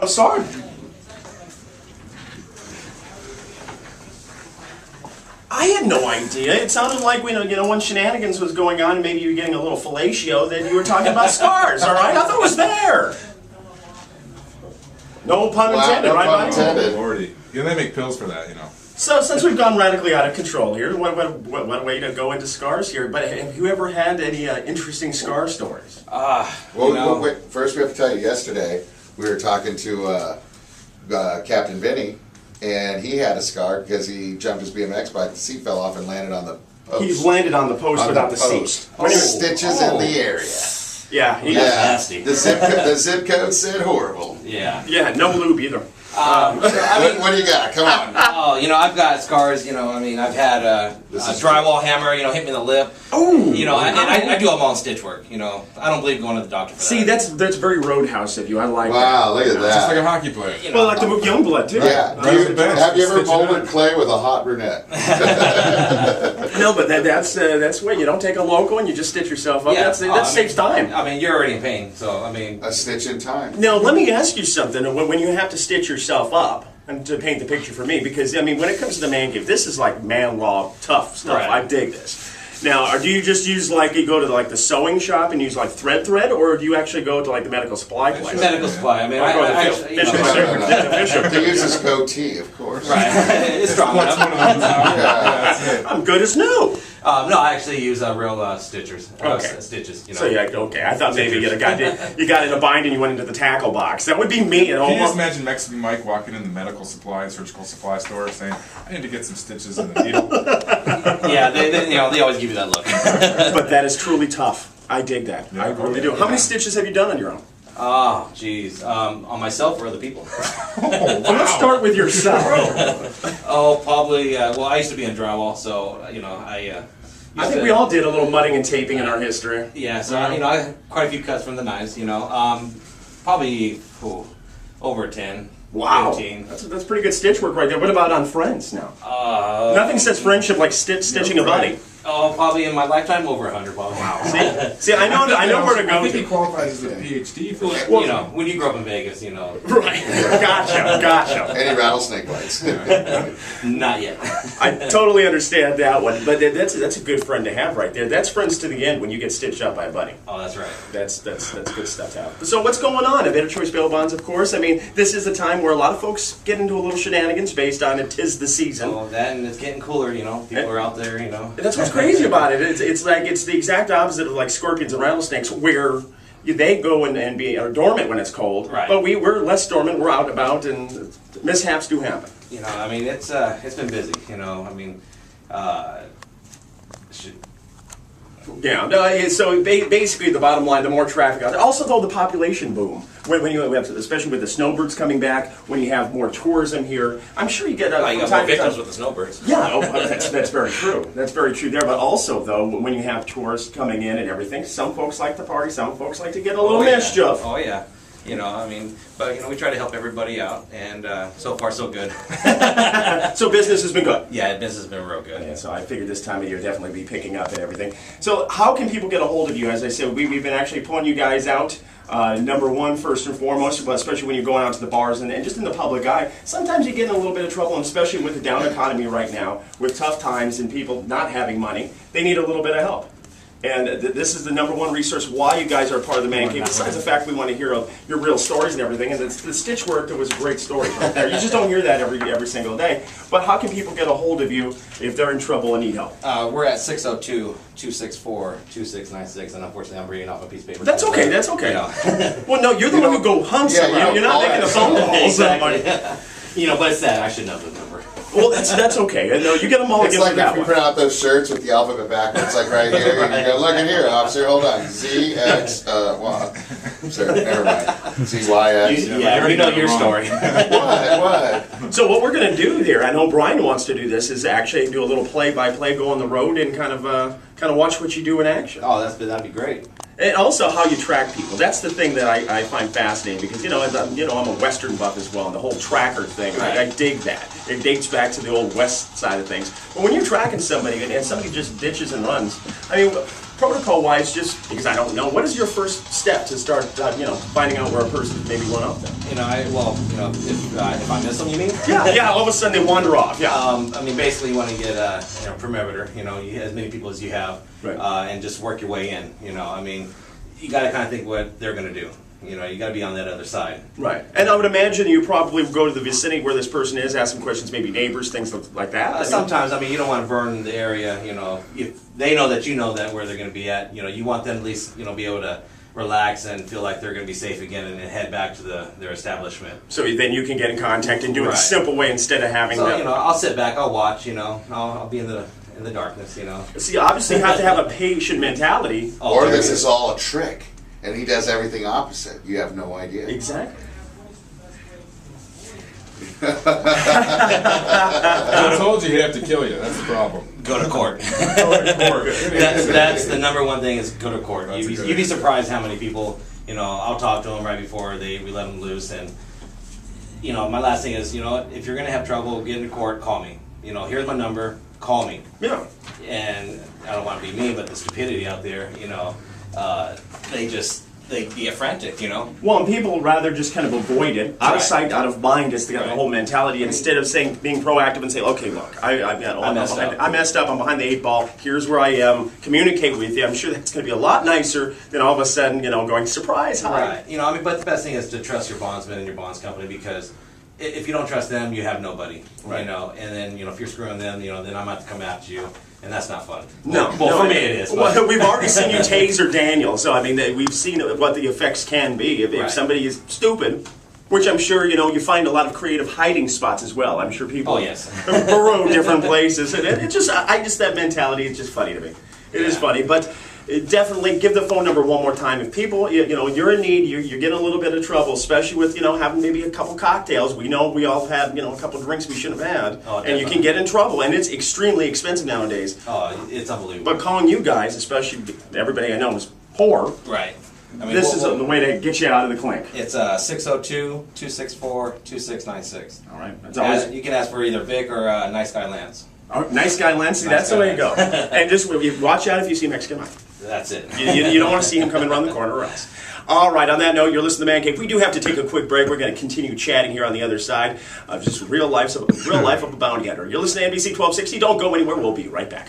I'm sorry. I had no idea. It sounded like when shenanigans was going on, maybe you were getting a little fellatio, that you were talking about scars, all right? I thought it was there. No pun intended, right? No pun intended. Oh, Lordy. Yeah, they make pills for that, you know. So since we've gone radically out of control here, what way to go into scars here. But have you ever had any interesting scar stories? Well, wait, first we have to tell you, yesterday we were talking to Captain Vinny, and he had a scar because he jumped his BMX bike, the seat fell off and landed on the post. He landed on the post without the seat. Stitches in the area. Yeah, nasty. The zip code said horrible. Yeah. Yeah, no lube either. What do you got? Come on. Oh, I've got scars. I've had a drywall hammer. Hit me in the lip. Oh. I do all my own stitch work. I don't believe going to the doctor for that. See, that's very Roadhouse of you. I like that. Wow, look at that. Just like a hockey player. Well, like the movie Youngblood, too. Yeah. Have you ever molded clay with a hot brunette? No, but that's where you don't take a local and you just stitch yourself up. Yeah. That saves time. You're already in pain, so A stitch in time. Now, let me ask you something. When you have to stitch yourself up, and to paint the picture for me, because when it comes to the man cave, this is like man law tough stuff. Right. I dig this. Now, do you just use you go to the sewing shop and use thread, or do you actually go to the medical supply place? medical supply. To use his goatee, of course. Right. It's strong enough. I'm good as new. No, I actually use real stitchers. Okay. Stitches. So okay. I thought maybe you got in a bind and you went into the tackle box. That would be me. Can you just imagine Mexican Mike walking in the medical supply, surgical supply store, saying, "I need to get some stitches in the needle." Yeah, they always give you that look. But that is truly tough. I dig that. Yeah, I really do. How many stitches have you done on your own? Oh, geez. On myself or other people? Well, let's start with yourself. Oh, probably. Well, I used to be in drywall, so I think we all did a little mudding and taping in our history. Yeah, so I had quite a few cuts from the knives. Probably over 10. Wow, 15. That's pretty good stitch work right there. What about on friends now? Nothing says friendship like stitching a buddy. Oh, probably in my lifetime over 100. Probably. Wow. See, I know where to go. I think he qualifies as a PhD for that. Well, when you grew up in Vegas, Right. Gotcha. Any rattlesnake bites? Not yet. I totally understand that one, but that's a good friend to have right there. That's friends to the end when you get stitched up by a buddy. Oh, that's right. That's good stuff to have. So what's going on? A Better Choice Bail Bonds, of course. This is a time where a lot of folks get into a little shenanigans based on it is the season. Oh, that and it's getting cooler. People are out there. That's what's crazy about it. It's the exact opposite of scorpions and rattlesnakes, where they go and are dormant when it's cold. Right. But we're less dormant. We're out about, and mishaps do happen. It's been busy. Yeah. No, so basically, the bottom line: the more traffic out there. Also, though, the population boom. When you have, especially with the snowbirds coming back, when you have more tourism here, I'm sure you get. You got more victims with the snowbirds. Yeah, that's very true. That's very true there. But also, though, when you have tourists coming in and everything, some folks like to party, some folks like to get a little mischief. Oh yeah. But we try to help everybody out, and so far so good. So business has been good. Yeah, business has been real good. Yeah, so I figured this time of year definitely be picking up and everything. So how can people get a hold of you? As I said, we've been actually pulling you guys out. Number one, first and foremost, but especially when you're going out to the bars and just in the public eye, sometimes you get in a little bit of trouble, and especially with the down economy right now, with tough times and people not having money, they need a little bit of help. And this is the number one resource why you guys are part of the Man Cave. Besides the fact we want to hear your real stories and everything, and the stitch work, that was great stories right there. You just don't hear that every single day. But how can people get a hold of you if they're in trouble and need help? We're at 602-264-2696, and unfortunately I'm reading off a piece of paper. That's okay. That's okay. Well, no, you're the one who go hunt someone. You're not making a phone call. Exactly. But it's sad. I should know the number. Well, that's okay. No, you get them all It's again like for that if you one. print out those shirts with the alphabet backwards, like right here, and you go, look at here, officer, hold on, ZX, sorry, never mind, ZYX. Yeah, we know your story. What? So what we're going to do there, I know Brian wants to do this, is actually do a little play-by-play, go on the road and kind of watch what you do in action. Oh, that'd be great. And also how you track people. That's the thing that I find fascinating because, I'm a Western buff as well, and the whole tracker thing, I dig that. It dates back to the old West side of things. But when you're tracking somebody and somebody just ditches and runs, protocol-wise, just because I don't know, what is your first step to start, finding out where a person maybe went off there? If I miss them, you mean? Yeah, all of a sudden they wander off, yeah. I mean, basically, you want to get a perimeter. As many people as you have, Right. and just work your way in. I mean, you got to kind of think what they're going to do. You got to be on that other side. Right. And I would imagine you probably go to the vicinity where this person is, ask some questions, maybe neighbors, things like that. Sometimes, you don't want to burn the area. If they know that you know that where they're going to be at, you want them at least, be able to relax and feel like they're going to be safe again and then head back to their establishment. So then you can get in contact and do it the Right. simple way instead of having So, them. I'll sit back, I'll watch, I'll be in the darkness, See, obviously you have to have a patient mentality. Or this is all a trick, and he does everything opposite. You have no idea. Exactly. I told you he'd have to kill you. That's the problem. Go to court. Go to court. That's the number one thing is go to court. That's a good You'd be surprised how many people, I'll talk to them right before we let them loose. And, my last thing is, if you're going to have trouble getting to court, call me. Here's my number, call me. Yeah. And I don't want to be mean, but the stupidity out there, they get frantic, Well, and people rather just kind of avoid it. Out of Right. sight, out of mind is the Right. whole mentality. Instead of being proactive and say, okay, look, I messed up, I'm behind the 8 ball, here's where I am, communicate with you. I'm sure that's going to be a lot nicer than all of a sudden, going, surprise, hi. Right. But the best thing is to trust your bondsman and your bonds company because if you don't trust them, you have nobody, Right. And then, if you're screwing them, then I'm going to have to come after you. And that's not fun. No, Well, for me it is. Well, but- we've already seen you taser Daniel, so I mean, we've seen what the effects can be if Right. somebody is stupid. Which I'm sure you find a lot of creative hiding spots as well. I'm sure people Oh, yes. burrow different places, and it just that mentality is just funny to me. It is Yeah. funny, but. Definitely give the phone number one more time. If people, you're in need, you're getting a little bit of trouble, especially with, having maybe a couple cocktails. We know we all had, a couple drinks we shouldn't have had. Oh, and you can definitely. get in trouble, and it's extremely expensive nowadays. Oh, it's unbelievable. But calling you guys, especially everybody I know is poor, Right. this is the way to get you out of the clink. It's 602-264-2696. All right? That's always, You can ask for either Vic or Nice Guy Lance. nice guy, Lancy, Nice that's the guy, way to go. And just watch out if you see Mexican Mike. That's it. You don't want to see him coming around the corner or else. All right, on that note, you're listening to Man Cave. We do have to take a quick break. We're going to continue chatting here on the other side of just real life of a bounty hunter. You're listening to NBC 1260. Don't go anywhere. We'll be right back.